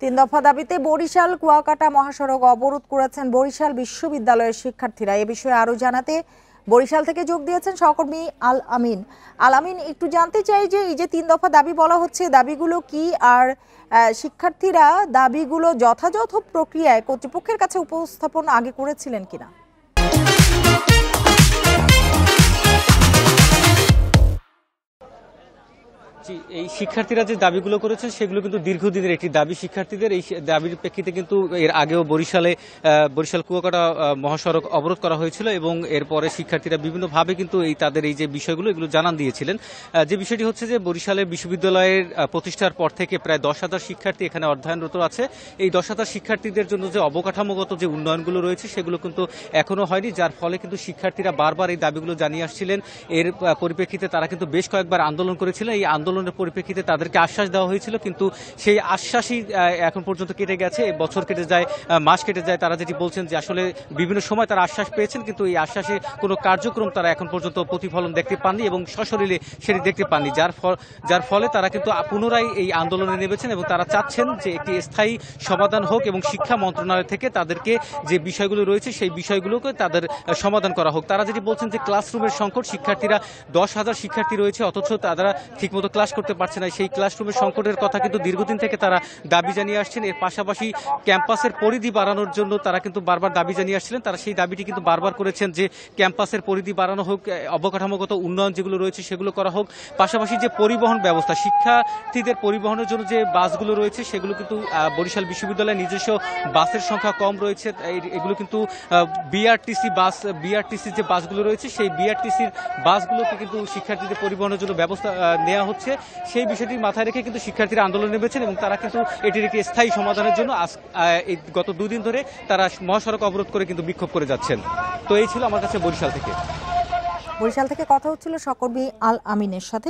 তিন দফা দাবিতে বরিশাল কুয়াকাটা মহাসড়ক অবরোধ করেছেন বরিশাল বিশ্ববিদ্যালয়ের শিক্ষার্থীরা। এ বিষয়ে আরো জানাতে বরিশাল থেকে যোগ দিয়েছেন সহকর্মী আল আমিন। আল আমিন, একটু জানতে চাই যে এই যে তিন দফা দাবি বলা হচ্ছে, দাবিগুলো কি, আর শিক্ষার্থীরা দাবিগুলো যথাযথ প্রক্রিয়ায় কর্তৃপক্ষের কাছে উপস্থাপন আগে করেছিলেন কিনা? এই শিক্ষার্থীরা যে দাবিগুলো করেছেন সেগুলো কিন্তু দীর্ঘদিনের একটি দাবি। শিক্ষার্থীদের এই দাবির প্রেক্ষিতে কিন্তু এর আগেও বরিশাল কুয়াকাটা মহাসড়ক অবরোধ করা হয়েছিল এবং এরপরে শিক্ষার্থীরা বিভিন্নভাবে কিন্তু তাদের এই যে বিষয়গুলো এগুলো জানান দিয়েছিলেন। যে বিষয়টি হচ্ছে যে বরিশালের বিশ্ববিদ্যালয়ের প্রতিষ্ঠার পর থেকে প্রায় 10,000 শিক্ষার্থী এখানে অধ্যয়নরত আছে। এই 10,000 শিক্ষার্থীদের জন্য যে অবকাঠামোগত যে উন্নয়নগুলো রয়েছে সেগুলো কিন্তু এখনো হয়নি, যার ফলে কিন্তু শিক্ষার্থীরা বারবার এই দাবিগুলো জানিয়ে আসছিলেন। এর পরিপ্রেক্ষিতে তারা কিন্তু বেশ কয়েকবার আন্দোলন করেছিলেন। এই আন্দোলনের পরিপ্রেক্ষিতে তাদেরকে আশ্বাস দেওয়া হয়েছিল, কিন্তু সেই আশ্বাসই এখন পর্যন্ত কেটে গেছে। বছর কেটে যায়, মাস কেটে যায়। তারা যেটি বলছেন যে আসলে বিভিন্ন সময় তারা আশ্বাস পেয়েছেন, কিন্তু এই আশ্বাসে কোনো কার্যক্রম তারা এখন পর্যন্ত প্রতিফলন দেখতে পাননি এবং সশরীরে সেটি দেখতে পাননি, যার ফলে তারা কিন্তু পুনরায় এই আন্দোলনে নেমেছেন এবং তারা চাচ্ছেন যে একটি স্থায়ী সমাধান হোক এবং শিক্ষা মন্ত্রণালয় থেকে তাদেরকে যে বিষয়গুলো রয়েছে সেই বিষয়গুলোকে তাদের সমাধান করা হোক। তারা যেটি বলছেন যে ক্লাসরুমের সংকট, শিক্ষার্থীরা 10,000 শিক্ষার্থী রয়েছে অথচ তারা ঠিকমতো ক্লাস করতে পারছে না। সেই ক্লাসরুমের সংকটের কথা কিন্তু দীর্ঘদিন থেকে তারা দাবি জানিয়ে আসছেন। এর পাশাপাশি ক্যাম্পাসের পরিধি বাড়ানোর জন্য তারা কিন্তু বারবার দাবি জানিয়ে আসছিলেন। তারা সেই দাবিটি কিন্তু বারবার করেছেন যে ক্যাম্পাসের পরিধি বাড়ানো হোক, অবকাঠামোগত উন্নয়ন যেগুলো রয়েছে সেগুলো করা হোক। পাশাপাশি যে পরিবহন ব্যবস্থা, শিক্ষার্থীদের পরিবহনের জন্য যে বাসগুলো রয়েছে সেগুলো কিন্তু বরিশাল বিশ্ববিদ্যালয়ের নিজস্ব বাসের সংখ্যা কম রয়েছে। এগুলো কিন্তু বিআরটিসি যে বাসগুলো রয়েছে সেই বিআরটিসির বাসগুলোকে কিন্তু শিক্ষার্থীদের পরিবহনের জন্য ব্যবস্থা নেওয়া হচ্ছে। সেই বিষয়টি মাথায় রেখে কিন্তু শিক্ষার্থীরা আন্দোলন নেমেছেন এবং তারা কিন্তু এটির একটি স্থায়ী সমাধানের জন্য গত 2 দিন ধরে তারা মহাসড়ক অবরোধ করে কিন্তু বিক্ষোভ করে যাচ্ছেন। তো এই ছিল আমার কাছে বরিশাল থেকে কথা হচ্ছিল সহকর্মী আল আমিনের সাথে।